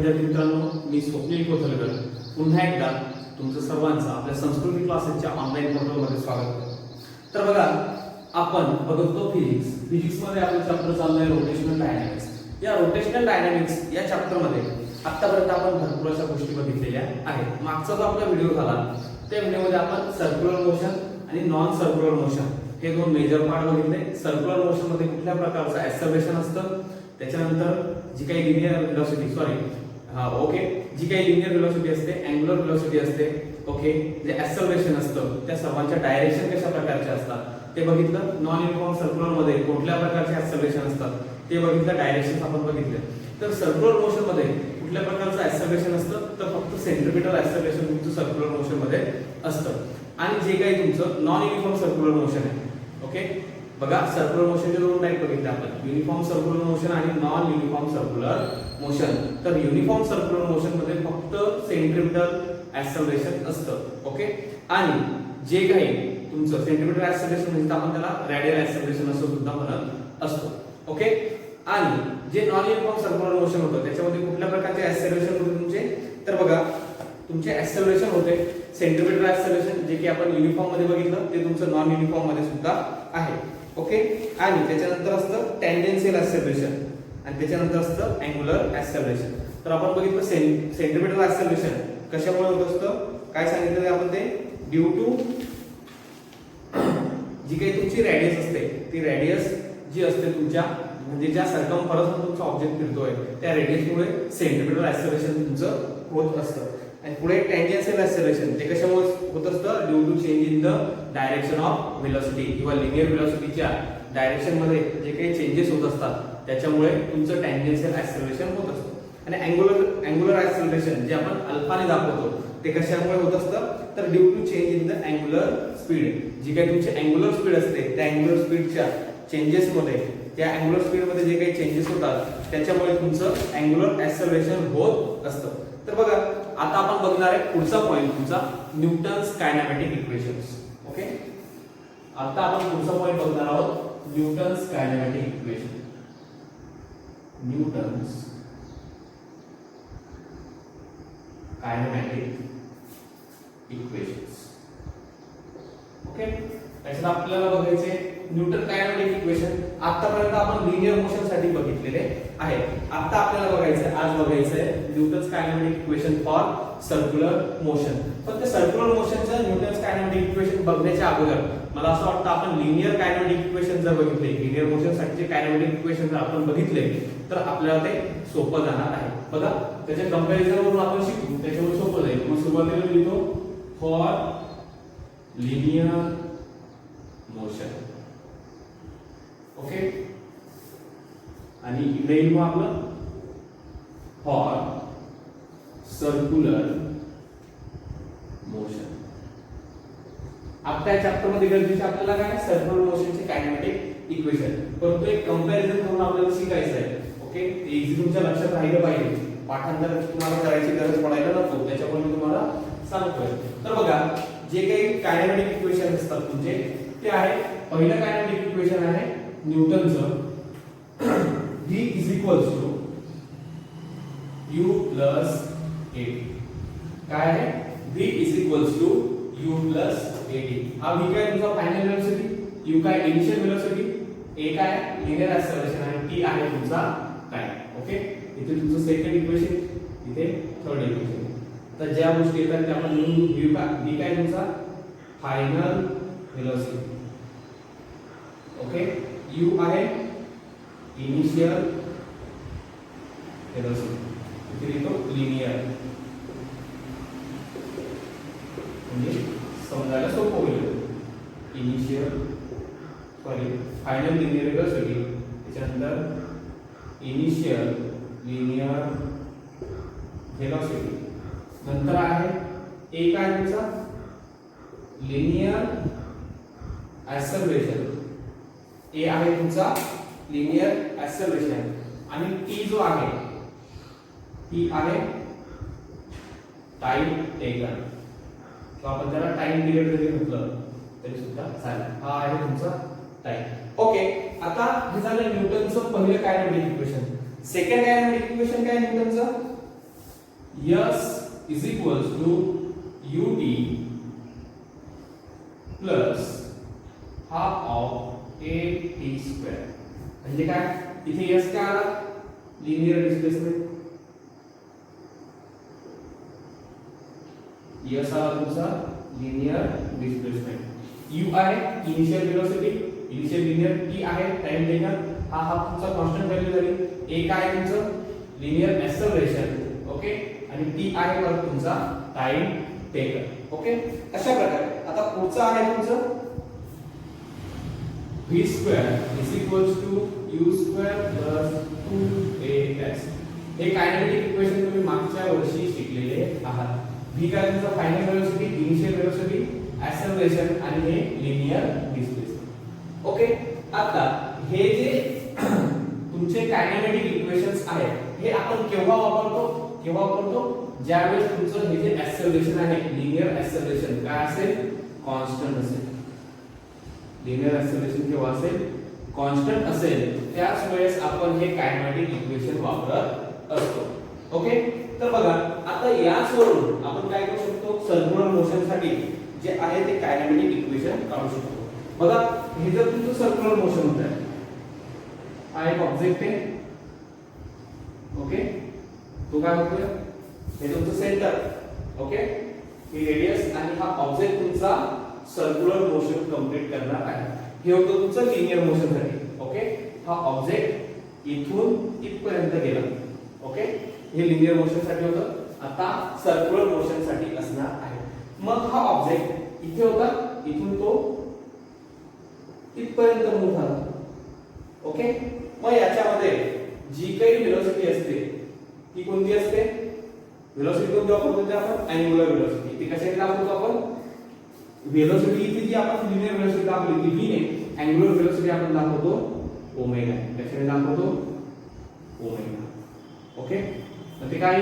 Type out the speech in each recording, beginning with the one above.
विद्यार्थी मित्रांनो, मी स्वप्नील कोथलकर पुन्हा एकदा तुमचं सर्वांचं आपल्या संस्कृती क्लासेसच्या ऑनलाईन पोर्टलमध्ये स्वागत करतो। तर बघा, आपण बघतो फिजिक्समध्ये आपलं चॅप्टर चालू आहे रोटेशनल डायनॅमिक्स। या रोटेशनल डायनॅमिक्स या चॅप्टरमध्ये आतापर्यंत आपण भरपूर अशा गोष्टी बघितलेल्या आहेत। मागचा जो आपला व्हिडिओ झाला त्या व्हिडिओमध्ये आपण सर्क्युलर मोशन आणि नॉन सर्क्युलर मोशन हे दोन मेजर पार्ट बघितले। सर्क्युलर मोशन मध्ये कुठल्या प्रकारचं ऍक्सेलरेशन असतं, त्याच्यानंतर जी काही लिनियर व्हेलॉसिटी जी काही लिनियर व्हेलॉसिटी असते, अँग्युलर व्हेलॉसिटी असते, ओके, जे ऍक्सेलरेशन असतं त्या सर्वांच्या डायरेक्शन कशा प्रकारचे असतात ते बघितलं। नॉन युनिफॉर्म सर्क्युलर मध्ये कुठल्या प्रकारचे ऍक्सेलरेशन असतात ते बघितलं, डायरेक्शन आपण बघितले। तर सर्क्युलर मोशन मध्ये कुठल्या प्रकारचं ऍक्सेलरेशन असतं, तर फक्त सेंट्रिपिटल ऍक्सेलरेशन तुमचं सर्क्युलर मोशन मध्ये असतं। आणि जे काही तुमचं नॉन युनिफॉर्म सर्क्युलर मोशन आहे, ओके, बघा सर्क्युलर मोशनचे दोन टाइप बघितले आपण, युनिफॉर्म सर्क्युलर मोशन आणि नॉन युनिफॉर्म सर्क्युलर मोशन। तर युनिफॉर्म सर्क्युलर मोशन मध्ये फक्त सेंट्रिपिटल ऍक्सेलरेशन असतं, ओके, आणि जे काही तुमचं सेंट्रिपिटल ऍक्सेलरेशन म्हणजे आपण त्याला रेडियल ऍक्सेलरेशन असं सुद्धा म्हणत असतो, ओके। आणि जे नॉन युनिफॉर्म सर्क्युलर मोशन होतं त्याच्यामध्ये कुठल्या प्रकारचे ऍक्सेलरेशन होते तुमचे, तर बघा तुमचे ऍक्सेलरेशन होते सेंट्रिपिटल ऍक्सेलरेशन, जे की आपण युनिफॉर्म मध्ये बघितलं ते तुमचं नॉन युनिफॉर्म मध्ये सुद्धा आहे, ओके। आणि त्याच्यानंतर असतं टँजेन्शियल ऍक्सेलरेशन आणि त्याच्यानंतर असतं अँग्युलर ऍक्सेलरेशन। तर आपण बघितलं सेंट्रिपिटल ऍक्सेलरेशन कशामुळे होत असतं, काय सांगितलं आपण ते, ड्यू टू जी काही तुमची रेडियस असते ती रेडियस जी असते तुमच्या म्हणजे ज्या सर्कमफरन्स तुमचा ऑब्जेक्ट फिरतोय त्या रेडियसमुळे सेंट्रिपिटल ऍक्सेलरेशन तुमचं होत असतं। आणि पुढे टँजेन्शियल ऍक्सेलरेशन ते कशामुळे होत असतं, due to change in the direction of velocity किंवा लिनियर व्हेलॉसिटीच्या डायरेक्शन मध्ये जे काही चेंजेस होत असतात त्याच्यामुळे तुमचं टँजेन्शियल ऍक्सेलरेशन होत असतं। आणि अँग्युलर ऍक्सेलरेशन जे आपण अल्फाने दाखवतो ते कशामुळे होत असतं, तर due to change in the angular speed, जी काही तुमची अँग्युलर स्पीड असते त्या अँग्युलर स्पीडच्या चेंजेस मध्ये, त्या अँग्युलर स्पीड मध्ये जे काही चेंजेस होतात त्याच्यामुळे तुमचं अँग्युलर ऍक्सेलरेशन होत असतं। तर बघा आता आपण बघणार आहे पुढचा पॉइंट तुमचा न्यूटन्स कायनेमॅटिक इक्वेशन्स, ओके। आता आपण पुढचा पॉइंट बघणार आहोत Newton's kinematic equation, Newton's kinematic equations, okay. त्याच्यात आपल्याला बघायचे न्यूटन कायनेमॅटिक इक्वेशन। आतापर्यंत आपण लिनियर मोशन साठी बघितलेले आहे, आता आपल्याला बघायचं आज बघायचं आहे Newton's kinematic equation for circular motion. पण ते सर्क्युलर मोशनचं न्यूटन्स कायनेमॅटिक इक्वेशन बघण्याच्या अगोदर मला असं वाटतं आपण लिनियर कायनेमॅटिक इक्वेशन जर बघितले, लिनियर मोशन साठीचे कायनेमॅटिक इक्वेशन जर आपण बघितले तर आपल्याला ते सोपं जाणार आहे। बघा त्याच्या कंपॅरिझन वरून आपण शिकू, त्याच्यामुळे सोपं जाईल। मग सुरुवातीला लिहितो फॉर लिनियर मोशन, ओके, आणि इकडे येईल आपलं फॉर सर्क्युलर मोशन। आपल्या चॅप्टर मध्ये गरजेचे आपल्याला काय सर्क्युलर मोशनचे कायनेमॅटिक इक्वेशन, परंतु एक कंपॅरिझन करून आपल्याला शिकायचं आहे, ओके। इझी तुमच्या लक्षात राहिलं पाहिजे, पाठांतर तुम्हाला करायची गरज पडायला नको, त्याच्यामुळे मी तुम्हाला सांगतोय। तर बघा जे काही कायनेमॅटिक इक्वेशन असतात तुमचे ते आहे, पहिलं कायनेमॅटिक इक्वेशन आहे न्यूटनचं V is equals to U plus AT। काय आहे, V is equals to U plus AT। हा V काय तुमचा फायनल व्हेलॉसिटी, U काय इनिशियल व्हेलॉसिटी, A काय लिनियर ऍक्सेलरेशन आणि T आहे तुमचा टाइम, ओके। इथे तुमचं सेकंड इक्वेशन, इथे थर्ड इक्वेशन। तर ज्या गोष्टी येतात त्या आपण लिहून घेऊ का, V काय तुमचा फायनल व्हेलॉसिटी, ओके, U आहे इनिशियल व्हेलॉसिटी, इथे लिहितो लिनियर, म्हणजे समजायला सोपं होईल, फायनल लिनियर व्हेलॉसिटी, त्याच्यानंतर इनिशियल लिनियर व्हेलॉसिटी, नंतर आहे ए काय तुमचा लिनियर ऍक्सेलरेशन, ए आहे तुमचा लिनियर ऍक्सेलरेशन, आणि टी जो आहे टी आहे टाइम टेकन, किंवा आपण त्याला टाइम पिरियड जरी म्हटलं तरी सुद्धा चालेल। हा आहे तुमचा टाइम, ओके। आता हे झालं न्यूटनचं पहिलं kinematic equation. Second kinematic equation काय न्यूटनचं, s is equals to ut plus half of at square. म्हणजे काय इथे s काय आला लिनियर डिस्प्लेसमेंट. s आला तुमचा लिनियर डिस्प्लेसमेंट. u आहे initial velocity initial linear, t आहे टाइम टेकन, हा तुमचा कॉन्स्टंट व्हॅल्यू झाली. a काय तुमचं लिनियर एक्सेलरेशन ओके आणि t आहे पर तुमचा टाइम टेकन. ओके अशा प्रकारे आता पुढचं आहे तुमचं v square is equals to u square plus 2as. हे कायनेटिक इक्वेशन तुम्ही मागच्या वर्षी शिकलेले आहात. v काय तुमचा final velocity initial velocity acceleration आणि हे लिनियर डिस्प्लेसमेंट. ओके आता हे जे तुमचे कायनेटिक इक्वेशन्स आहेत हे आपण केव्हा वापरतो ज्यावेळेस तुमचं हे जे एक्सेलरेशन आहे लिनियर एक्सेलरेशन काय असेल कॉन्स्टंट असेल. लिनियर एक्सेलरेशन केव्हा असेल कॉन्स्टंट असेल त्याच वेळेस आपण हे कायनेटिक इक्वेशन वापरत असतो. ओके तर बघा आता याच वरून आपण काय करू शकतो सर्क्युलर मोशन साठी जे आहे ते कायनेटिक इक्वेशन काढू शकतो. बघा हे जर तुमचं सर्क्युलर मोशन होत आहे हा एक ऑब्जेक्ट आहे ओके तो काय होतोय हे तुमचं सेंटर ओके ही रेडियस आणि हा ऑब्जेक्ट तुमचा सर्क्युलर मोशन कंप्लीट करणार आहे. हे होतं तुमचं लिनियर मोशन साठी. ओके हा ऑब्जेक्ट इथून इथपर्यंत गेला ओके हे लिनियर मोशन साठी होतं. आता सर्क्युलर मोशन साठी असणार आहे. मग हा ऑब्जेक्ट इथे होता इथून तो इथपर्यंत मूव्ह झाला ओके. मग याच्यामध्ये जी काही वेलोसिटी असते ती कोणती असते वेलोसिटी कोणती वापरतो आपण अँग्युलर वेलोसिटी. ती कशाने दाखवतो आपण वेलोसिटी इथे जी आपण लिनियर वेलोसिटी दाखवली ती v ने अँग्युलर वेलोसिटी आपण दाखवतो ओमेगा. कशाने दाखवतो ओमेगा. ओके तर ते काय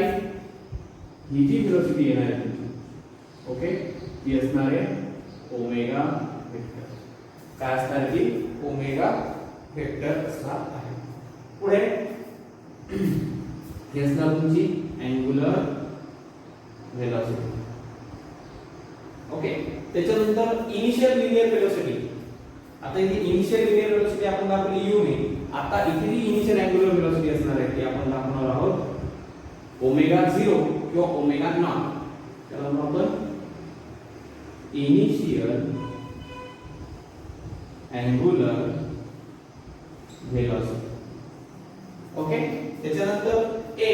ही जी वेलोसिटी येणार आहे तुमची ओके ती असणार आहे ओमेगा वेक्टर. काय असणार ती ओमेगा वेक्टर असणार आहे. पुढे ही असणार तुमची अँग्युलर वेलोसिटी ओके. त्याच्यानंतर इनिशियल लिनियर वेलोसिटी. आता इथे इनिशियल लिनियर वेलोसिटी आपण दाखवली u ने. आता इथे जी इनिशियल अँग्युलर वेलोसिटी असणार आहे ती आपण दाखवणार आहोत ओमेगा 0 किंवा ओमेगा नॉट. त्याला म्हणू आपण इनिशियल अँग्युलर वेलोसिटी ओके. त्याच्यानंतर a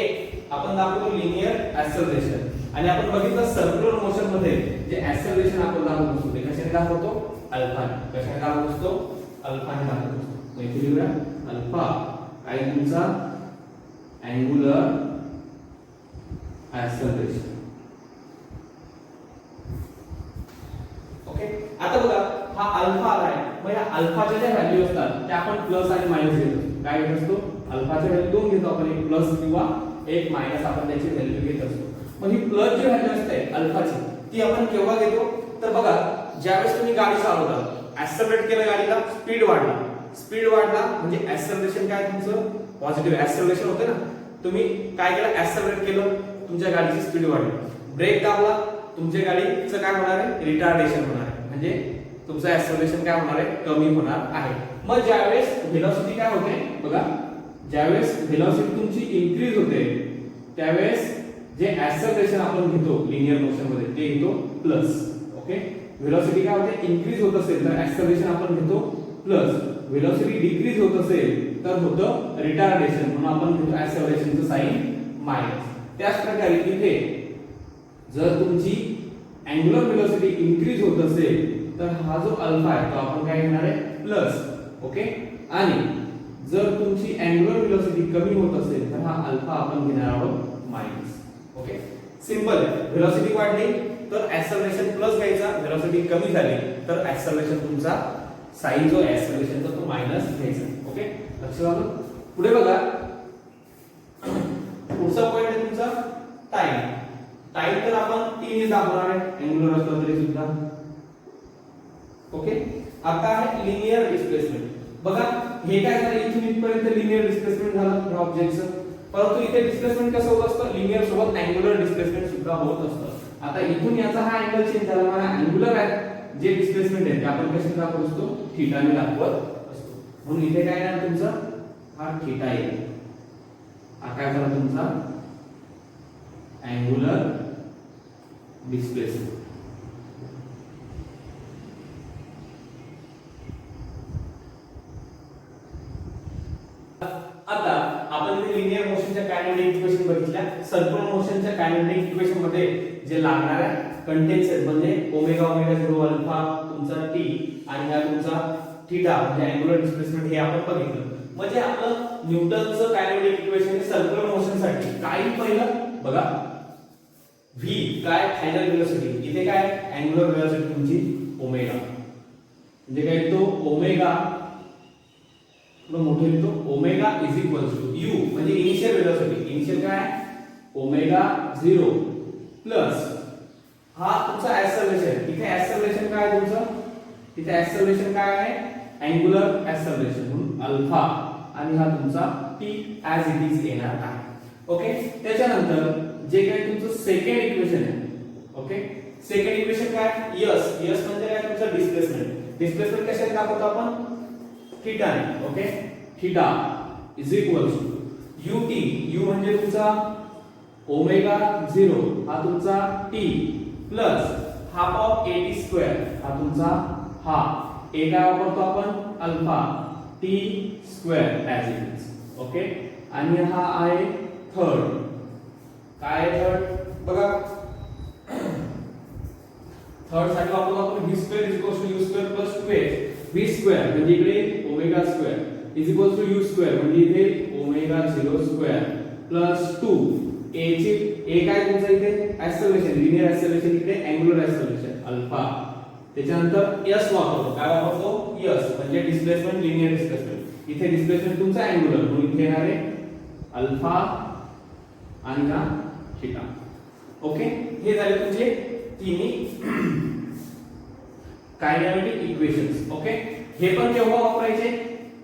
आपण दाखवतो लिनियर एक्सेलरेशन आणि आपण बघितलं सर्क्युलर मोशन मध्ये जे एक्सेलरेशन आपण दाखवत असतो ते कशाने दाखवतो अल्फा. कशाने दाखवत असतो अल्फाने दाखवत असतो. मग इथे लिहूया अल्फा काय तुमचा अँग्युलर एक्सेलरेशन ओके. आता बघा हा अल्फा आलाय मग या अल्फाच्या ज्या व्हॅल्यू असतात त्या आपण प्लस आणि मायनस घेतो. काय घेत असतो अल्फाच्या व्हॅल्यू दोन घेतो आपण एक प्लस किंवा एक मायनस आपण त्याची व्हॅल्यू घेत असतो. मग ही प्लस जी व्हॅल्यू असते अल्फाची ती आपण केव्हा घेतो तर बघा ज्यावेळेस तुम्ही गाडी चालवता ऍक्सेलरेट केलं गाडीला स्पीड वाढला म्हणजे ऍक्सेलरेशन काय तुमचं पॉझिटिव्ह ऍक्सेलरेशन होते ना. तुम्ही काय केलं ऍक्सेलरेट केलं तुमच्या गाडीची स्पीड वाढली. ब्रेक दाबला तुमच्या गाडीचं काय होणार आहे रिटार्डेशन होणार आहे म्हणजे तुमचं ऍक्सेलरेशन काय होणार आहे कमी होणार आहे. मग ज्यावेळेस व्हेलॉसिटी काय होते बघा ज्यावेळेस व्हेलॉसिटी तुमची इन्क्रीज होते त्यावेळेस जे ऍक्सेलरेशन आपण घेतो लिनियर मोशन मध्ये ते घेतो प्लस ओके. व्हेलॉसिटी काय होते इन्क्रीज होत असेल तर ऍक्सेलरेशन आपण घेतो प्लस. व्हेलॉसिटी डिक्रीज होत असेल तर होतं रिटार्डेशन म्हणून आपण घेतो ऍक्सेलरेशनचं साइन मायनस. त्याच प्रकारे इथे जर तुमची अँग्युलर व्हेलॉसिटी इन्क्रीज होत असेल तर हा जो अल्फा आहे तो आपण काय घेणार आहे प्लस ओके. आणि जर तुमची अँग्युलर व्हेलॉसिटी कमी होत असेल तर हा अल्फा आपण घेणार आहोत मायनस ओके. सिंपल आहे. व्हेलॉसिटी वाढली तर ऍक्सेलरेशन प्लस घ्यायचा. व्हेलॉसिटी कमी झाली तर ऍक्सेलरेशन तुमचा साइन जो ऍक्सेलरेशनचा तो मायनस घ्यायचा ओके. लक्षात आलं. पुढे बघा पुढचा पॉइंट आहे तुमचा टाइम. टाइम तर आपण t ने दाखवणार आहे अँग्युलर असलं तरी सुद्धा ओके. आता आहे लिनियर डिस्प्लेसमेंट. बघा हे काय झालं इथून इथपर्यंत लिनियर डिस्प्लेसमेंट झालं या ऑब्जेक्टचं परंतु इथे डिस्प्लेसमेंट कसं होत असतं, लिनियर सोबत अँग्युलर डिस्प्लेसमेंट सुद्धा होत असतं. आता इथून याचा हा अँगल चेंज झाला, मला अँग्युलर आहे जे डिस्प्लेसमेंट आहे ते आपण कसे दाखवत असतो, थीटाने दाखवत असतो. म्हणून इथे काय आहे तुमचा हा थीटा येईल. हा काय झाला तुमचा अँग्युलर डिस्प्लेसमेंट. आता आपण इथे लिनियर मोशनच्या कायनेटिक इक्वेशन बघितल्या. सर्क्युलर मोशनच्या कायनेटिक इक्वेशन मध्ये जे लागणाऱ्या कंटेन्ट्स आहेत म्हणजे ओमेगा ओमेगा 0 अल्फा तुमचा टी आणि हा तुमचा थीटा म्हणजे अँग्युलर डिस्प्लेसमेंट हे आपण बघितलं. म्हणजे आपलं न्यूटनचं कायनेटिक इक्वेशन सर्क्युलर मोशनसाठी काही पहिलं बघा v काय फायनल वेलोसिटी, इथे काय अँग्युलर वेलोसिटी तुमची ओमेगा, म्हणजे काय तो ओमेगा मोठे लिहितो omega is equals to u म्हणजे इनिशियल वेलोसिटी. इनिशियल काय ओमेगा 0 प्लस हा तुमचा ऍक्सेलरेशन. इथे ऍक्सेलरेशन काय आहे तुमचं, इथे ऍक्सेलरेशन काय आहे अँग्युलर ऍक्सेलरेशन म्हणून अल्फा आणि हा तुमचा टी ऍज इट इज येणार आहे. ओके. त्याच्यानंतर जे काही तुमचं सेकंड इक्वेशन आहे, ओके, सेकंड इक्वेशन काय यस, यस म्हणजे काय तुमचं डिस्प्लेसमेंट. डिस्प्लेसमेंट कशाने दाखवतो आपण थीटा ने. Okay. Theta is equals to ut, u म्हणजे तुमचा ओमेगा 0 हा तुमचा t plus half of at square हा तुमचा हा a काय वापरतो आपण alpha t square as it is. Okay. आणि हा आहे थर्ड. काय आहे थर्ड बघा, थर्ड साठी वापरतो आपण v square is equals to u square plus 2a. v square म्हणजे इकडे omega square is equals to u square म्हणजे इथे ओमेगा 0 स्क्वेअर प्लस 2 a ची a काय तुमचा इथे ऍक्सेलरेशन लिनियर ऍक्सेलरेशन, इकडे अँग्युलर ऍक्सेलरेशन अल्फा. त्याच्यानंतर s वापरतो, काय वापरतो s म्हणजे डिस्प्लेसमेंट लिनियर डिस्प्लेसमेंट. इथे डिस्प्लेसमेंट तुमचा अँग्युलर म्हणून इथे येणार आहे अल्फा आणि हा थीटा. ओके. हे झाले तुमचे तिन्ही कायनेटिक इक्वेशन्स. ओके. हे पण केव्हा वापरायचे,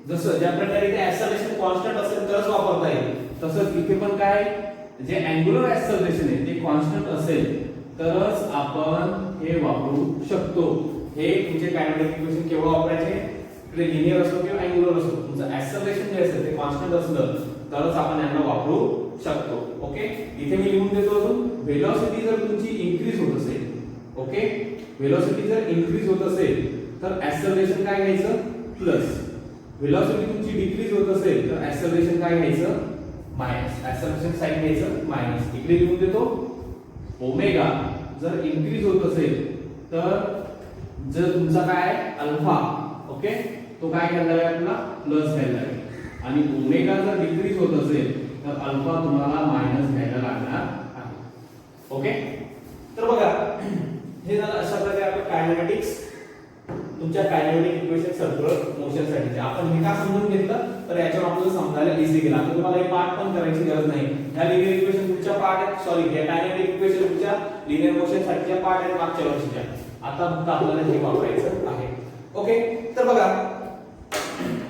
जसं ज्या प्रकारे इथे ऍक्सेलरेशन कॉन्स्टंट असेल तरच वापरता येईल, तसंच इथे पण काय जे अँग्युलर ऍक्सेलरेशन आहे ते कॉन्स्टंट असेल तरच आपण हे वापरू शकतो. हे तुमचे कायनेटिक इक्वेशन केव्हा वापरायचे, इकडे लिनियर असो किंवा अँग्युलर असो, तुमचं ऍक्सेलरेशन जे असेल ते कॉन्स्टंट असलं तरच आपण यांना वापरू शकतो. ओके. इथे मी लिहून देतो अजून वेलोसिटी जर तुमची इन्क्रीज होत असेल, ओके, वेलोसिटी जर इन्क्रीज होत असेल तर ऍक्सेलरेशन काय घ्यायचं प्लस, वेलोसिटी तुमची डिक्रीज होत असेल तर ऍक्सेलरेशन काय घ्यायचं मायनस, ऍक्सेलरेशन साइन घ्यायचं मायनस. इकडे लिहून देतो ओमेगा जर इन्क्रीज होत असेल तर जर तुमचा काय अल्फा, ओके, तो काय घ्यायला लागेल आपल्याला प्लस घ्यायला लागेल. आणि ओमेगा जर डिक्रीज होत असेल तर अल्फा तुम्हाला मायनस घ्यायला लागणार आहे. ओके. तर बघा हे झालं अशा प्रकारे आपण कायनेमॅटिक्स तुमच्या कायनेमॅटिक इक्वेशन सर्क्युलर मोशन साठीचे आपण हे का समजून घेतलं तर याच्यावर आपल्याला समजायला इझी गेला. आता तुम्हाला हे पार्ट पण करायची गरज नाही. ह्या लिनियर इक्वेशन तुमच्या पार्ट आहे, सॉरी हे कायनेमॅटिक इक्वेशन तुमच्या लिनियर मोशन साठीच्या पार्ट आहेत मागच्या वर्षीच्या. आता फक्त आपल्याला हे वापरायचं आहे. ओके. तर बघा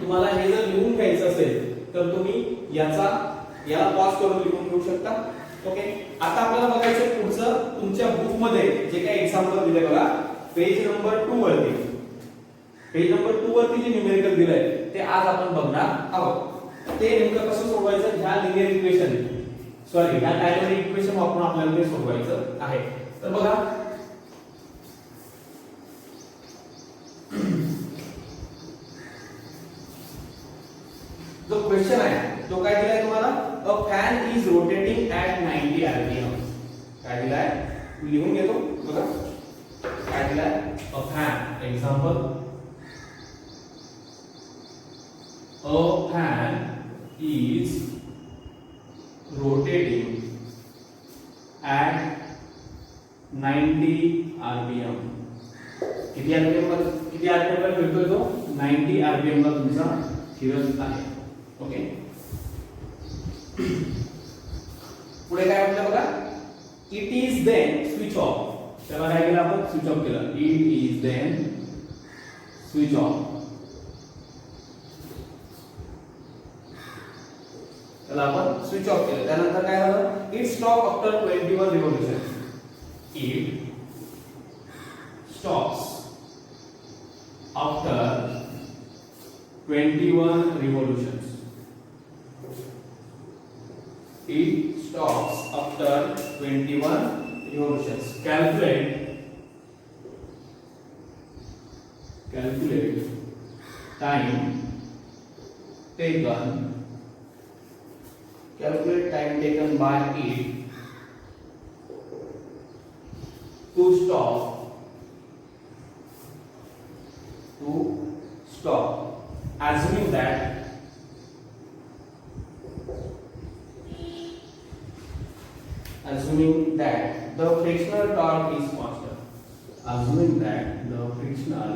तुम्हाला हे जर लिहून घ्यायचं असेल तर तुम्ही याला पॉज करून लिहून घेऊ शकता. ओके. आता आपल्याला बघायचं पुढचं तुमच्या बुक मध्ये जे काही एक्झाम्पल दिले बघा पेज नंबर 2 वरती, पेज नंबर 2 वरती जे न्यूमेरिकल दिलंय ते आज आपण बघणार आहोत. ते नेमकं कसं सोडवायचं ह्या लिनियर इक्वेशन सॉरी ह्या कायनेमॅटिक इक्वेशन वापरून आपल्याला ते सोडवायचं आहे. तर बघा जो क्वेश्चन आहे तो काय दिलाय तुम्हाला, a fan is rotating at 90 rpm. काय दिलाय लिहून घेतो बघा काय दिलाय, a fan example, a fan is rotating at 90 rpm. किती rpm ला फिरतोय तो 90 rpm ला तुमचा फिरत आहे. ओके. पुढे काय म्हटलं बघा, it is then switch off. त्याला काय केलं आपण स्विच ऑफ केलं. It is then switch off. त्याला आपण स्विच ऑफ केलं त्यानंतर काय झालं it stop after 21 revolution it stops after 21 revolutions it stops after 21 revolutions calculate time taken by it to stop assuming that the frictional torque is constant assuming that the frictional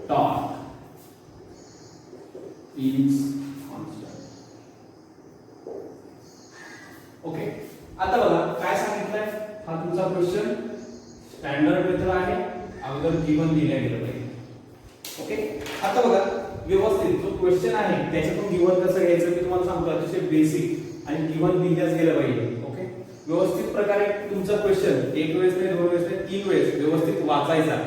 torque is constant okay आता बघा काय सांगितलंय हा तुमचा question standard method आहे अगोदर given दिल्या गेलं पाहिजे ओके आता बघा व्यवस्थित जो क्वेश्चन आहे त्याच्यातून गिवन कसं घ्यायचं मी तुम्हाला सांगतो अतिशय बेसिक आणि गिवन दिल्याच गेलं पाहिजे ओके व्यवस्थित प्रकारे तुमचा क्वेश्चन एक वेळेस नाही दोन वेळेस नाही तीन वेळेस व्यवस्थित वाचायचा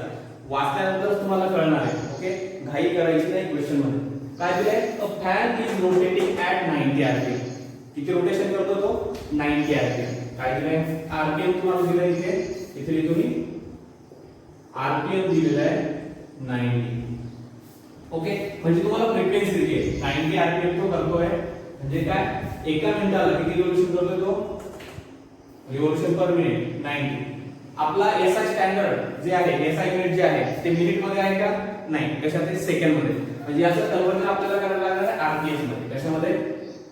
वाचल्यानंतर तुम्हाला कळणार आहे ओके घाई करायची नाही क्वेश्चन मध्ये काय दिलंय a fan is rotating at 90 RPM किती रोटेशन करतो तो 90 आरपीएम काय दिलंय आरपीएम तुम्हाला दिलंय इथे लिहितो मी आरपीएम दिलेलं आहे 90 ओके म्हणजे तुम्हाला फ्रिक्वेन्सी दिली आहे 90 आरपीएम तो करतोय म्हणजे काय एका मिनिटाला किती रिव्होल्यूशन करतोय तो रिव्होल्यूशन पर मिनिट 90 आपला एसआय स्टँडर्ड जे आहे एसआय युनिट जे आहे ते मिनिट मध्ये आहे का नाही कशात ते सेकंड मध्ये म्हणजे याचं कन्वर्जन आपल्याला करायला लागणार आहे आरपीएस मध्ये कशामध्ये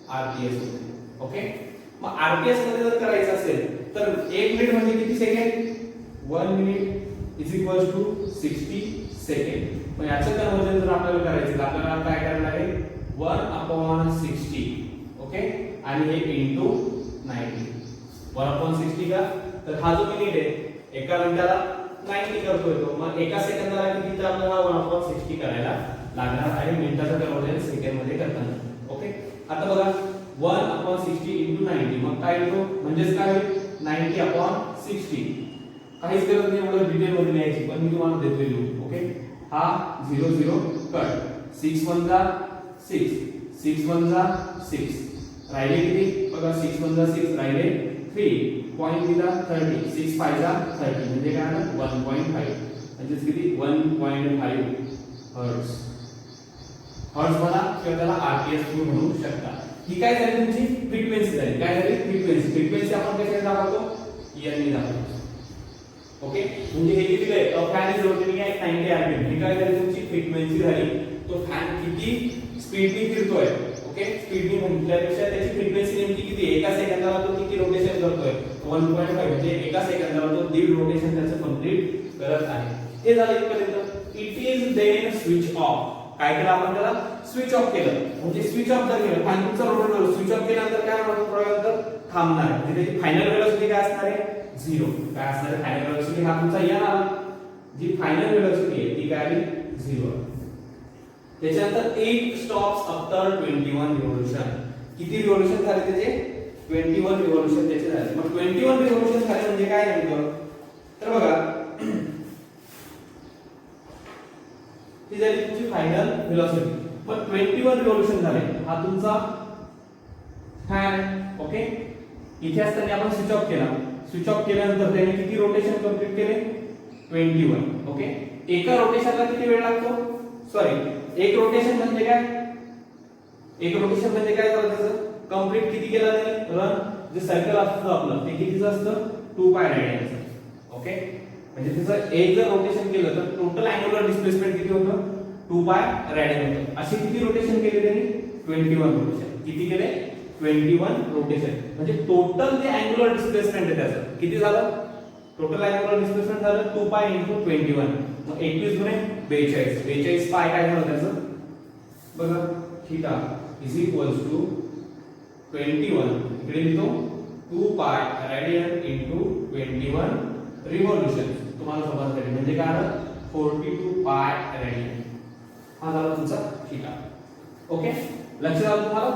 आरपीएस मध्ये ओके मग आरपीएस मध्ये जर करायचं असेल तर 1 मिनिट म्हणजे किती second 1 minute is equals to 60 second मग याचं कन्वर्जन जर आपल्याला करायचं तर आपल्याला काय करायला आहे 1/60 ओके आणि हे इनटू 90 1/60 का तर हा जो मिनिट आहे एका मिनिटाला 90 करतोय तो मग एका सेकंदाला किती तर आपल्याला 1/60 करायला लागणार आहे मिनिटाचं कन्वर्जन सेकंड मध्ये करताना ओके आता बघा 1/60 into 90 मग काय येतो म्हणजेच काय होईल 90/60 काहीच गरज नाही एवढं डिटेल मध्ये लिहायची पण मी तुम्हाला देतोय लिहून ओके हा 0 0 कट 6 1 जा 6 6 1 जा 6 राहिले किती बघा 6 1 जा 6 राहिले 3 पॉइंट दिला 30 6 5 जा 30 म्हणजे काय आलं 1.5 म्हणजेच किती 1.5 हर्ट्ज हर्ट्ज म्हणा किंवा त्याला आरपीएस म्हणू शकता ही काय झाली तुमची फ्रिक्वेन्सी झाली काय झाली फ्रिक्वेन्सी आपण कशाने दाखवतो एन ने दाखवतो ओके म्हणजे हे किती आहे fan is rotating at 90 RPM ही काय झाली तुमची फ्रिक्वेन्सी झाली तो फॅन किती स्पीडने फिरतोय ओके स्पीडने म्हटल्यापेक्षा त्याची फ्रिक्वेन्सी नेमकी किती एका सेकंदाला तो किती रोटेशन करतोय 1.5 म्हणजे एका सेकंदाला तो दीड रोटेशन त्याचं कंप्लीट करत आहे हे झालं इथपर्यंत it is then switch off काय केलं आपण त्याला स्विच ऑफ केलं म्हणजे स्विच ऑफ जर केलं फॅन तुमचा रोटेट स्विच ऑफ केल्यानंतर काय होणार थोड्यानंतर थांबणार म्हणजे त्याची फायनल वेलोसिटी काय असणार आहे 0 काय असणार आहे फायनल वेलोसिटी हा तुमचा या आला जी फायनल वेलोसिटी आहे ती काय आली 0 त्याच्यानंतर इट स्टॉप्स आफ्टर 21 रिव्होल्यूशन किती रिव्होल्यूशन झाले त्याचे 21 रिव्होल्यूशन त्याचे झाले मग 21 रिव्होल्यूशन झाले म्हणजे काय नेमकं तर बघा ती झाली तुमची फायनल वेलोसिटी पण 21 रिव्होल्यूशन झाले हा तुमचा फॅन ओके इथे असताना आपण स्विच ऑफ केल्यानंतर त्याने किती रोटेशन कंप्लीट केले 21 ओके एका रोटेशनला किती वेळ लागतो सॉरी एक रोटेशन म्हणजे काय झालं त्याचं कंप्लीट किती केलं त्याने रन जे सायकल असतं आपलं ते कितीचं असतं 2 पाय रेडियनचं ओके म्हणजे त्याचं एक जर रोटेशन केलं तर टोटल अँग्युलर डिस्प्लेसमेंट किती होतं 2 पाय रेडियन होतं अशी किती रोटेशन केले त्यांनी 21 रोटेशन किती केले 21 रोटेशन म्हणजे टोटल जे अँग्युलर डिस्प्लेसमेंट आहे त्याचं किती झालं टोटल अँग्युलर डिस्प्लेसमेंट झालं 2 पाय * 21 मग 21 गुणे 42 पाय काय झालं त्याचं बघा थीटा इज इक्वल्स टू 21 इकडे लिहितो 2 पाय रेडियन * 21 रिव्होल्यूशन तुम्हाला समजलं म्हणजे काय आलं 42 पाय रेडियन हा झाला तुमचा थीटा ओके लक्षात आलं तुम्हाला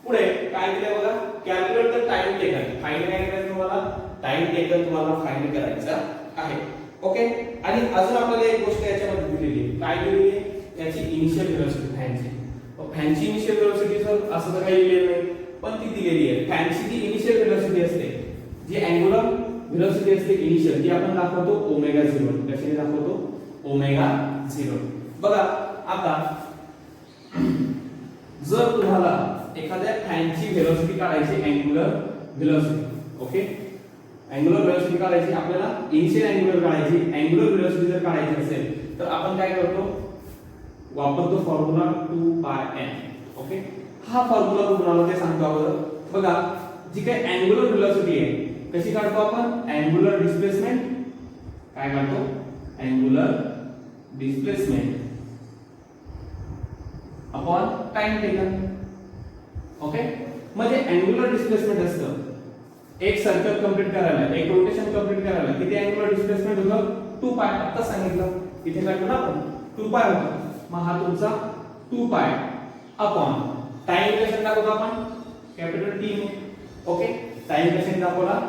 पुढे काय दिलं बघा, calculate the time taken. Find काय करायचं तुम्हाला, टाइम टेकन तुम्हाला फाइंड करायचा आहे. ओके. आणि अजून आपल्याला एक गोष्ट याच्यामध्ये दिलेली आहे. काय दिलेली आहे, याची इनिशियल व्हेलॉसिटी फॅनची. फॅनची इनिशियल व्हेलॉसिटी जर असं तर काही दिलेलं नाही, पण ती दिलेली आहे. फॅनची जी इनिशियल व्हेलॉसिटी असते, जी अँग्युलर व्हेलॉसिटी असते इनिशियल, ती आपण दाखवतो ओमेगा 0. कशाने दाखवतो, ओमेगा 0. बघा आता जर तुम्हाला एखाद्या फॅनची व्हेलॉसिटी काढायची, angular velocity, okay, angular velocity काढायची आपल्याला, इनिशियल अँग्युलर काढायची, अँग्युलर व्हेलॉसिटी जर काढायची असेल तर आपण काय करतो, वापरतो फॉर्म्युला 2πn. ओके. हा फॉर्म्युला तुम्हाला ते सांगतो अगोदर. बघा जी काही अँग्युलर व्हेलॉसिटी आहे कशी काढतो आपण, अँग्युलर डिस्प्लेसमेंट. काय काढतो, angular displacement upon time taken. Okay. म्हणजे अँग्युलर डिस्प्लेसमेंट असतं, एक सर्कल कंप्लीट करायला, एक रोटेशन कंप्लीट करायला किती अँग्युलर डिस्प्लेसमेंट होतं, 2π. आता सांगितलं इथे काय करणार आपण, 2π होतं. मग हा तुमचा 2π अपॉन टाइम कशाने दाखवतो आपण, कॅपिटल T ने. ओके. टाइम कशाने दाखवला,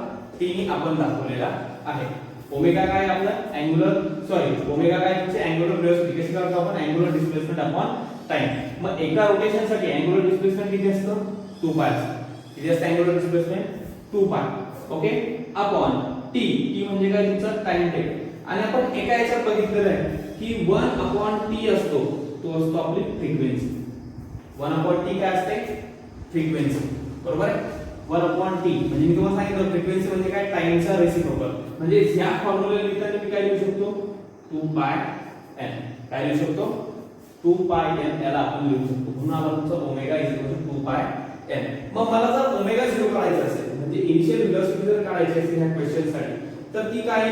T ने आपण दाखवलेला आहे. ओमेगा काय आपला अँग्युलर ओमेगा काय तुमची अँग्युलर व्हेलॉसिटी, कशी काढतो आपण, अँग्युलर डिस्प्लेसमेंट अपॉन टाइम. मग एका रोटेशन साठी अँग्युलर डिस्प्लेसमेंट किती असतं, 2π. किती असतं angular displacement, 2π. Okay. Upon T. T म्हणजे काय तुमचा टाइम टेक. आणि आपण एका याच्यात बघितलेलं आहे की 1/T असतो, तो असतो आपली फ्रिक्वेन्सी. 1/T काय असते, फ्रिक्वेन्सी. बरोबर आहे. 1/T म्हणजे मी तुम्हाला सांगितलं फ्रिक्वेन्सी म्हणजे काय, टाइमचा रेसिप्रोकल. म्हणजे ह्या फॉर्म्युला लिहिताना मी काय लिहू शकतो, 2πn. काय लिहू शकतो, 2πn. याला आपण लिहू शकतो. म्हणून आला तुमचा ओमेगा 2πn. मग मला जर ओमेगा 0 काढायचं असेल, म्हणजे इनिशियल व्हेलॉसिटी जर काढायची असेल ह्या क्वेश्चन साठी, तर ती काय,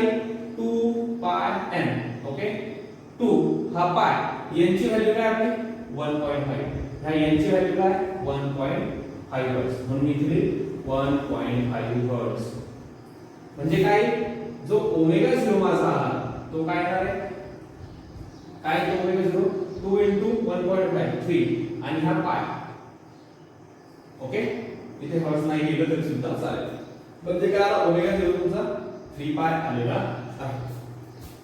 2πn. ओके. 2 हा पाय, यांची व्हॅल्यू काय आपली 1.5. ह्या यांची व्हॅल्यू काय 1.5 हर्ट्ज. म्हणून इथे 1.5 हर्ट्ज. म्हणजे काय, जो ओमेगा 0 माझा आला तो काय येणार आहे, काय तो ओमेगा 0, 2 into 1.5 3 आणि हा पाय. ओके. इथे हर्ट्ज नाही लिहिलं तरी सुद्धा चालेल. म्हणजे काय आला, ओमेगा 0 तुमचा 3π आलेला आहे.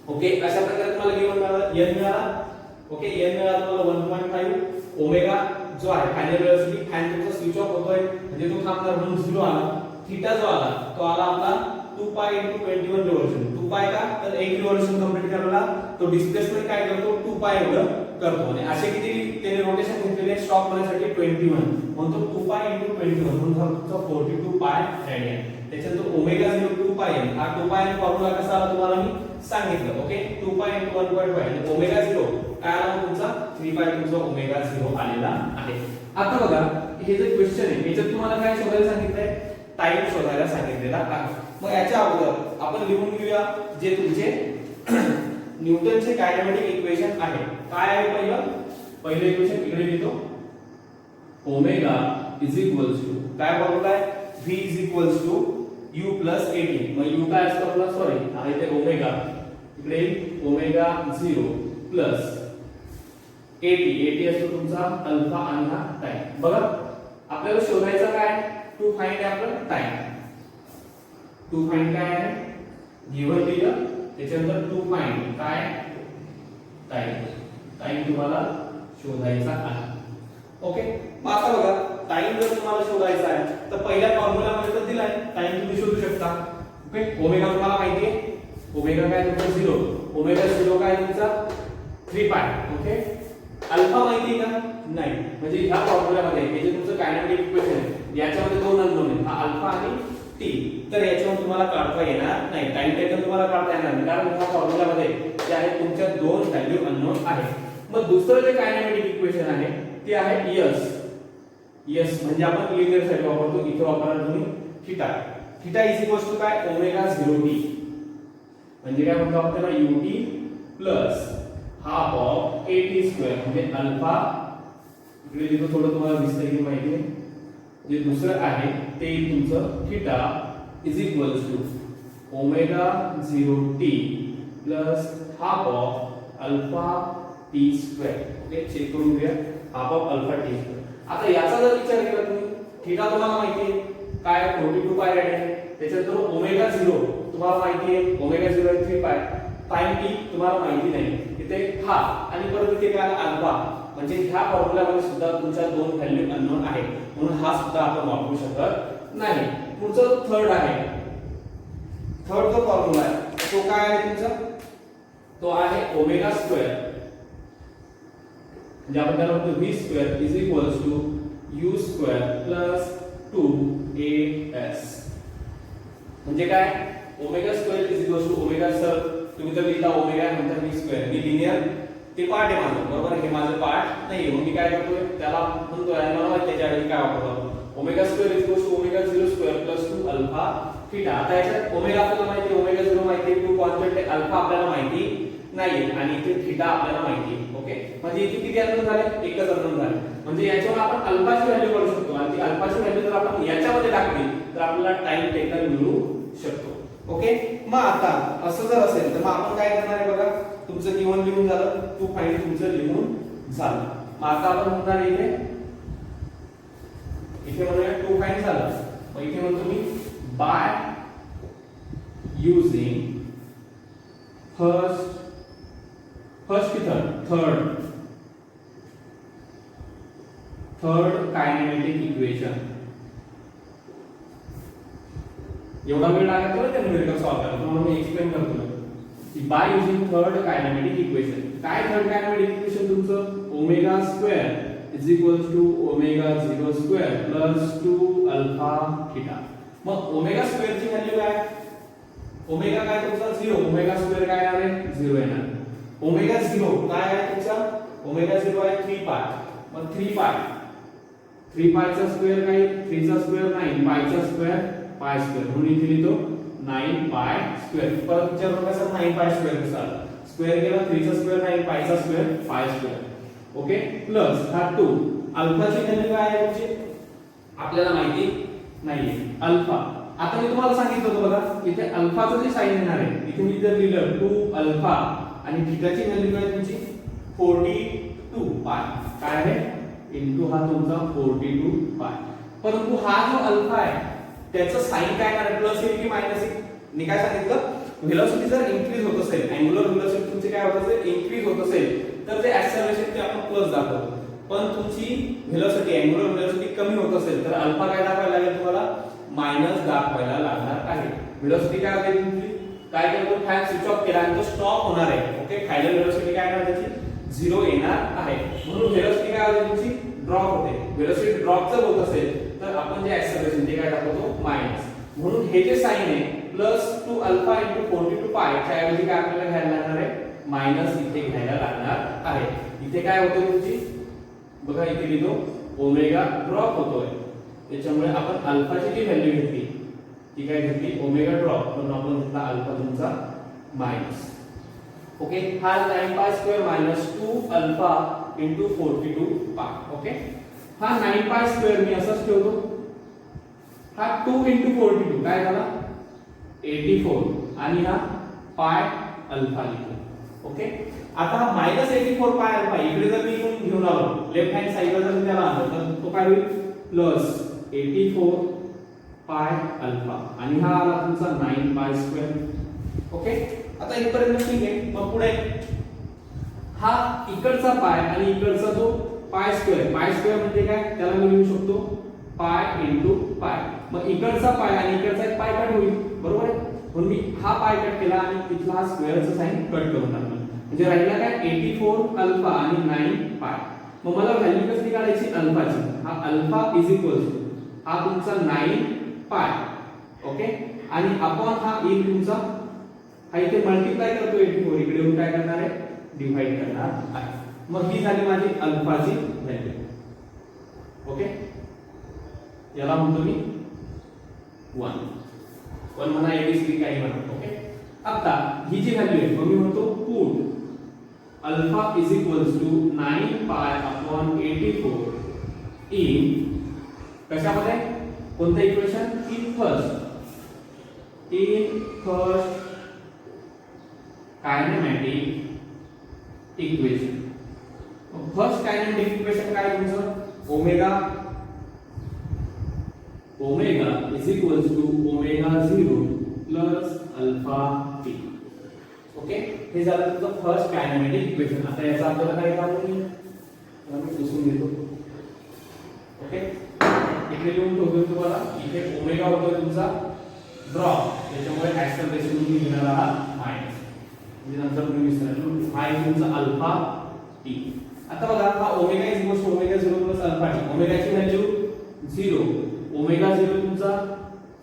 ओके. अशा प्रकारे तुम्हाला गिवन मिळाला, n मिळाला. ओके. n मिळाला तुम्हाला 1.5. ओमेगा जो आहे फायनल व्हेलॉसिटी, फॅन तुमचा स्विच ऑफ होतोय म्हणजे तो थांबणार म्हणून 0 आला. थीटा जो आला तो आला आपला 2π * 21 रिव्होल्यूशन. 2π का, तर एक रिव्होल्यूशन कंप्लीट करायला तो डिस्प्लेसमेंट काय करतो, 2π एवढं करतो. आणि असे किती त्याने रोटेशन घेतलेले स्टॉप होण्यासाठी 21, म्हणून तो 2π * 21 म्हणून तुमचा 42π रेडियन. त्याच्यानंतर ओमेगा 0 2πn. हा 2πn फॉर्म्युला कसा आला तुम्हाला मी सांगितलं. ओके. 2π * 1.5 आणि ओमेगा 0 काय आला तुमचा 3π. तुमचा ओमेगा 0 आलेला आहे. आता बघा हे जे क्वेश्चन आहे याच्यात तुम्हाला काय शोधायला सांगितलंय, टाइम शोधायला सांगितलेला आहे. मग याच्या अगोदर आपण लिहून घेऊया जे तुमचे न्यूटनचे कायनेमॅटिक इक्वेशन आहे. काय आहे पहिलं इक्वेशन इकडे लिहितो, ओमेगा काय फॉर्म्युला आहे, v u + at. मग u काय असतो आपला, सॉरी आहे ते ओमेगा, इकडे ओमेगा 0 + at असतो तुमचा अल्फा आणि हा टाइम. बघा आपल्याला शोधायचा काय, टू फाइंड आपला टाइम. टू फाइंड काय आहे, गिवन दिलं त्याच्यानंतर टू फाइंड काय, टाइम. टाइम तुम्हाला शोधायचा आहे. ओके. मग आता बघा टाइम जर तुम्हाला शोधायचा आहे तर पहिल्या फॉर्म्युला मध्ये तर दिलाय टाइम, तुम्ही शोधू शकता. ओके. ओमेगा तुम्हाला माहिती आहे, ओमेगा काय तुमचा 0, ओमेगा 0 काय तुमचा 3π. ओके. अल्फा माहिती आहे का, नाही. म्हणजे ह्या फॉर्म्युला मध्ये हे जे तुमचं कायनेमॅटिक इक्वेशन आहे याच्यामध्ये दोन अननोन आहेत, हा अल्फा आणि टी. तर याच्यावर तुम्हाला काढता येणार नाही, टाइम टेकन तुम्हाला काढता येणार नाही, कारण ह्या फॉर्म्युला मध्ये जे आहे तुमच्या दोन व्हॅल्यू अननोन आहेत. मग दुसरं जे कायनेमॅटिक इक्वेशन आहे ते आहे यस म्हणजे आपण लिनियर साइड वापरतो, इथे वापरणार तुम्ही थीटा. थीटा = काय, ओमेगा 0t. म्हणजे काय म्हणतो आपण त्याला ut plus half of at² म्हणजे अल्फा. इकडे लिहितो थोडं तुम्हाला दिसतंय की माहिती आहे. जे दुसरं आहे ते तुमचं theta = omega 0t plus half of alpha t². Okay. Check करून घ्या, हाफ ऑफ अल्फा t². आता याचा जर विचार केला तुम्ही थीटा तुम्हाला माहिती आहे काय 42 पाय आहे. त्याच्यानंतर ओमेगा 0 तुम्हाला माहिती आहे ओमेगा 0 आहे 3 पाय. टाइम टी तुम्हाला माहिती नाही. इथे हा आणि परत इथे काय अल्फा म्हणजे ह्या फॉर्म्युलामध्ये सुद्धा तुमच्या दोन व्हॅल्यू अननोन आहे म्हणून हा सुद्धा आपण वापरू शकत नाही. पुढचं थर्ड आहे. थर्ड जो फॉर्म्युला आहे तो काय आहे तुमचा तो आहे ओमेगा स्क्वेअर म्हणजे आपण त्याला म्हणतो v square is equals to u square plus 2as म्हणजे काय omega square is equals to omega sir तुम्ही तर लिहिता ओमेगा नंतर v स्क्वेअर मी लिनियर ते पार्ट आहे माझं बरोबर हे माझं पार्ट नाही मग मी काय करतोय त्याला म्हणतोय आणि मला माहिती त्याच्या ऐवजी काय वापरतो omega square is equals to omega 0 square plus 2 alpha theta. आता याच्यात ओमेगा आपल्याला माहिती आहे ओमेगा 0 माहिती आहे 2 कॉन्स्टंट आहे अल्फा आपल्याला माहिती नाहीये आणि इथे थीटा आपल्याला माहिती आहे. ओके म्हणजे इथे किती अननोन झाले एकच अननोन झाले म्हणजे याच्यावर आपण अल्फाची व्हॅल्यू काढू शकतो आणि ती अल्फाची व्हॅल्यू जर आपण याच्यामध्ये टाकली तर आपल्याला टाइम टेकर मिळू शकतो. ओके मग आता असं जर असेल तर मग आपण काय करणार आहे बघा तुमचं गिवन लिहून झालं टू फाइंड तुमचं लिहून झालं. मग आता आपण म्हणणार इथे इथे म्हणूया टू फाइंड झालं मग इथे म्हणतो मी बाय युजिंग फर्स्ट की थर्ड कायनेमॅटिक इक्वेशन. एवढा वेळ लागत ना त्या न्यूमेरिकल सॉल्व्ह करायला तुम्हाला मी एक्सप्लेन करतो की by using third kinematic equation. काय थर्ड कायनेमॅटिक इक्वेशन तुमचं omega square is equals to omega 0 square plus 2 alpha theta. मग ओमेगा स्क्वेअर ची व्हॅल्यू काय ओमेगा काय तुमचा 0 ओमेगा स्क्वेअर काय येणार आहे 0 येणार. ओमेगा 0 काय आहे तुमचा ओमेगा 0 आहे 3 पाय मग 3 पाय चा स्क्वेअर काय 3 चा स्क्वेअर 9 पाय चा स्क्वेअर पाय स्क्वेअर म्हणून इथे लिहितो 9 पाय स्क्वेअर. परत जर कसं 9 पाय स्क्वेअर दिसला स्क्वेअर केला 3 चा स्क्वेअर 9 पाय चा square pi square. Okay plus हा 2 अल्फाची व्हॅल्यू काय आहे तुमची आपल्याला माहिती नाहीये अल्फा. आता मी तुम्हाला सांगितलं होतं बघा इथे अल्फाचं जे साइन येणार आहे इथे मी जर लिहिलं 2 अल्फा आणि थीटाची व्हॅल्यू काय तुमची 42 पाय काय आहे इनटू हा तुमचा 42 पाय. परंतु हा जो अल्फा आहे त्याचं साइन काय येणार प्लस येईल की मायनस येईल. मी काय सांगितलं व्हेलॉसिटी जर इन्क्रीज होत असेल अँग्युलर व्हेलॉसिटी तुमची काय होत असेल इन्क्रीज होत असेल तर ते ऍक्सेलरेशन ते आपण प्लस दाखवतो. पण तुमची व्हेलॉसिटी अँग्युलर व्हेलॉसिटी कमी होत असेल तर अल्फा काय दाखवायला लागेल तुम्हाला मायनस दाखवायला लागणार आहे. व्हेलॉसिटी काय होते तुमची काय करतो फॅन स्विच ऑफ केला आणि तो स्टॉप होणार आहे. ओके फायनल व्हेलॉसिटी काय येणार त्याची 0 येणार आहे म्हणून व्हेलॉसिटी काय होते तुमची ड्रॉप होते. व्हेलॉसिटी ड्रॉप जर होत असेल तर आपण जे ऍक्सेलरेशन ते काय दाखवतो मायनस. म्हणून हे जे साइन आहे प्लस 2 अल्फा इनटू 42 पाय च्या ऐवजी काय आपल्याला घ्यायला लागणार आहे मायनस इथे घ्यायला लागणार आहे. इथे काय होतं तुमची बघा इथे लिहितो ओमेगा ड्रॉप होतोय त्याच्यामुळे आपण अल्फाची जी व्हॅल्यू घेतली ती काय घेतली ओमेगा ड्रॉप म्हणून आपण घेतला अल्फा तुमचा मायनस. ओके हा 9 pi square minus 2 alpha into 42 पाय. ओके हा 9 पाय स्क्वेअर मी असंच ठेवतो हा 2 इनटू 42 काय झाला 84 आणि हा पाय अल्फा लिहितो. ओके आता मायनस 84 पाय अल्फा इकडे जर मी घेऊन आलो लेफ्ट हँड साइडला जर मी त्याला आणलं तर तो काय होईल प्लस 84 पाय अल्फा आणि हा आला तुमचा 9 पाय स्क्वेअर. ओके आता इथपर्यंत ठीक आहे. मग पुढे हा इकडचा पाय आणि इकडचा जो पाय स्क्वेअर म्हणजे काय त्याला मी लिहू शकतो पाय इनटू पाय. मग इकडचा पाय आणि इकडचा एक पाय कट होईल बरोबर आहे म्हणून मी हा पाय कट केला आणि तिथला हा स्क्वेअरचा साइन कट करून टाकला म्हणजे राहिला काय 84 अल्फा आणि 9 पाय. मग मला व्हॅल्यू कसली काढायची अल्फाची. हा अल्फा इज इक्वल्स टू हा तुमचा 9 पाय. ओके आणि अपॉन हा येईल तुमचा हा इथे मल्टिप्लाय करतो 84 इकडे येऊन काय करणार आहे डिवाइड करणार आहे. मग ही झाली माझी अल्फाची व्हॅल्यू. ओके याला म्हणतो मी 1 म्हणा ABCD काही म्हणतो. ओके आता ही जी व्हॅल्यू आहे मग मी म्हणतो put alpha is equals to 9 pi upon 84 in कशामध्ये कोणतं equation in first kinematic equation. First kinematic equation काय तुमचं omega omega is equals to omega 0 plus alpha t. Okay, हे झालं तुमचं फर्स्ट कायनेमॅटिक इक्वेशन. आता याचा आपल्याला काय काम आहे, मी पुसून घेतो. ओके, इकडे लिहून ठेवतो तुम्हाला. इथे ओमेगा होतो तुमचा ड्रॉप, त्याच्यामुळे ऍक्सेलरेशन तुम्ही घेणार आहात मायनस, म्हणजे नंतर तुम्ही विसरणार. हा आहे तुमचा अल्फा टी. आता बघा, हा omega is equals to omega 0 plus alpha T. ओमेगाची व्हॅल्यू 0, ओमेगा 0 तुमचा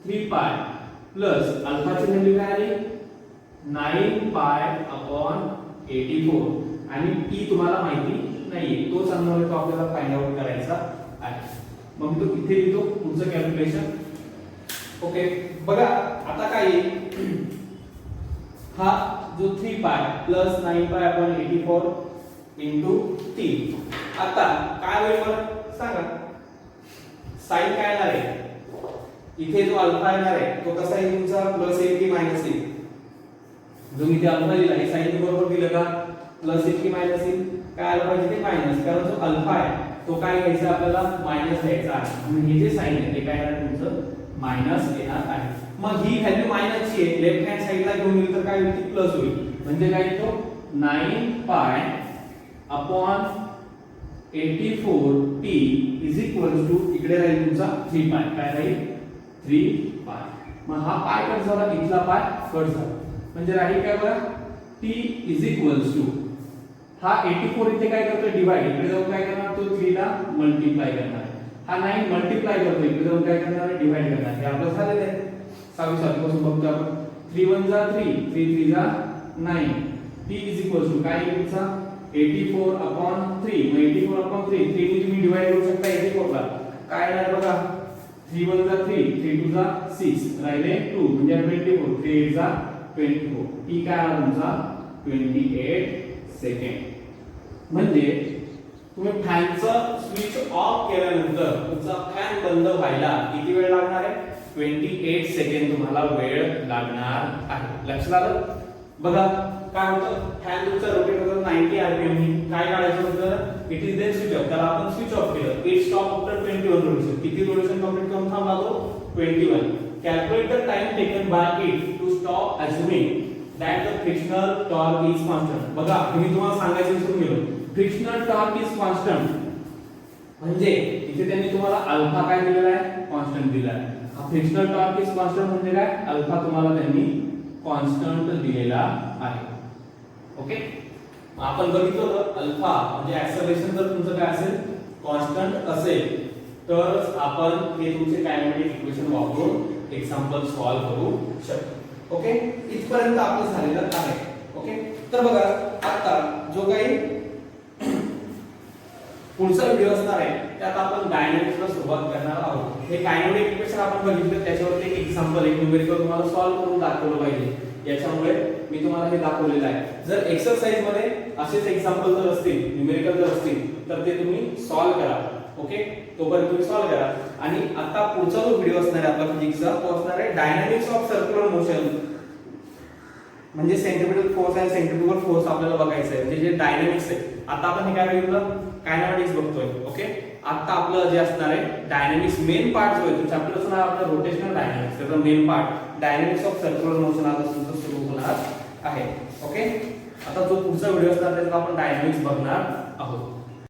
3 पाय प्लस अल्फाची व्हॅल्यू काय आली 9 पाय अपॉन 84 आणि टी तुम्हाला माहिती नाहीये, तोच अननोन तो आपल्याला फाइंड आउट करायचा आहे. मग मी तो इथे लिहितो पुढचं कॅल्क्युलेशन. ओके, बघा आता काय येईल, हा जो 3 पाय plus 9 pi upon 84 into T. आता काय होईल बरं सांगा, साइन काय येणार आहे, इथे जो अल्फा येणार आहे तो कसा आहे तुमचा प्लस येईल की मायनस येईल. जो मी इथे अल्फा लिहिला आहे साइन बरोबर दिलं का प्लस येईल की मायनस येईल, काय आलं पाहिजे ते मायनस, कारण जो अल्फा आहे तो काय घ्यायचा आपल्याला मायनस घ्यायचा आहे. म्हणून हे जे साइन आहे ते काय येणार तुमचं मायनस येणार आहे. मग ही व्हॅल्यू मायनसची आहे, लेफ्ट हँड साइडला घेऊन गेली तर काय होईल प्लस होईल. म्हणजे काय येतो 9 pi upon 84 t is equals to इकडे राहील तुमचा 3 पाय, काय राहील 3 पाय. मग हा पाय कट झाला, इथला पाय कट झाला, म्हणजे राहील काय बघा टी इज इक्वल्स टू हा 84 इथे काय करतोय डिवाइड, इकडे जाऊन काय करणार तो 3 ला मल्टिप्लाय करणार. हा 9 मल्टिप्लाय करतोय, इकडे जाऊन काय करणार डिवाइड करणार. हे आपलं झालेलं आहे. 27 पासून बघतो आपण 3 1 जा 3, 3 3 जा 9. टी इज इक्वल्स टू काय येईल तुमचा 84 अपॉन 3. मग 84 अपॉन 3 3 ने तुम्ही डिवाइड करू शकता 84 ला. काय येणार बघा 3 1 जा 3, 3 2 जा 6, राहिले 2 म्हणजे 24, 3 8 जा 24. टी काय आला तुमचा 28 सेकंड. म्हणजे तुम्ही फॅनचं स्विच ऑफ केल्यानंतर तुमचा फॅन बंद व्हायला किती वेळ लागणार आहे 28 सेकंड तुम्हाला वेळ लागणार आहे. लक्षात आलं. बघा काय होतं, फॅन तुमचा रोटेट होतो 90 आरपीएम नी. काय काढायचं होतं, it is then switch off. त्याला आपण स्विच ऑफ केलं, इट स्टॉप आफ्टर 21 रोटेशन. किती रोटेशन कंप्लीट करून थांबला तो 21. Calculate the time taken by it to stop assuming that the frictional torque is constant. बघा मी तुम्हाला सांगायचं विसरून गेलो, फ्रिक्शनल टॉर्क इज कॉन्स्टंट म्हणजे इथे त्यांनी तुम्हाला अल्फा काय दिलेला आहे कॉन्स्टंट दिला आहे. हा फ्रिक्शनल टॉर्क इज कॉन्स्टंट म्हणजे काय अल्फा तुम्हाला त्यांनी कॉन्स्टंट दिलेला आहे. ओके, आपण बघितलं अल्फा म्हणजे ऍक्सेलरेशन जर तुमचं काय असेल कॉन्स्टंट असेल तर आपण हे तुमचे कायनेमॅटिक इक्वेशन वापरून एक्झाम्पल सॉल्व्ह करू शकतो. ओके, इथपर्यंत आपलं झालेलं आहे. ओके, तर बघा आता जो काही पुढचा व्हिडिओ असणार आहे त्यात आपण डायनॅमिक्सला सुरुवात करणार आहोत. हे कायनेमॅटिक इक्वेशन आपण बघितलं, त्याच्यावर एक एक्झाम्पल एक न्यूमेरिकल तुम्हाला सॉल्व्ह करून दाखवलं पाहिजे. याच्यामुळे मी तुम्हाला हे दाखवलेलं आहे. जर एक्सरसाइज मध्ये असेच एक्झाम्पल जर असतील न्यूमेरिकल जर असतील तर ते तुम्ही सॉल्व्ह करा. ओके, तोपर्यंत तुम्ही सॉल्व्ह करा. आणि आता पुढचा जो व्हिडिओ असणार आहे आपला फिजिक्सचा तो असणार आहे डायनॅमिक्स ऑफ सर्क्युलर मोशन, म्हणजे सेंट्रिपिटल फोर्स आणि सेंट्रिफ्युगल फोर्स आपल्याला बघायचं आहे. म्हणजे जे डायनॅमिक्स आहे. आता आपण हे काय बघितलं कायनेमॅटिक्स बघतोय. ओके, आता आपलं जे असणार आहे डायनॅमिक्स मेन पार्ट जो आहे तो चॅप्टरचं नाव आपलं रोटेशनल डायनॅमिक्स. त्याचा main part dynamics of circular motion आता तुमचं सुरू होणार आहे. ओके, आता जो पुढचा व्हिडिओ असणार त्याच्यात आपण डायनॅमिक्स बघणार आहोत.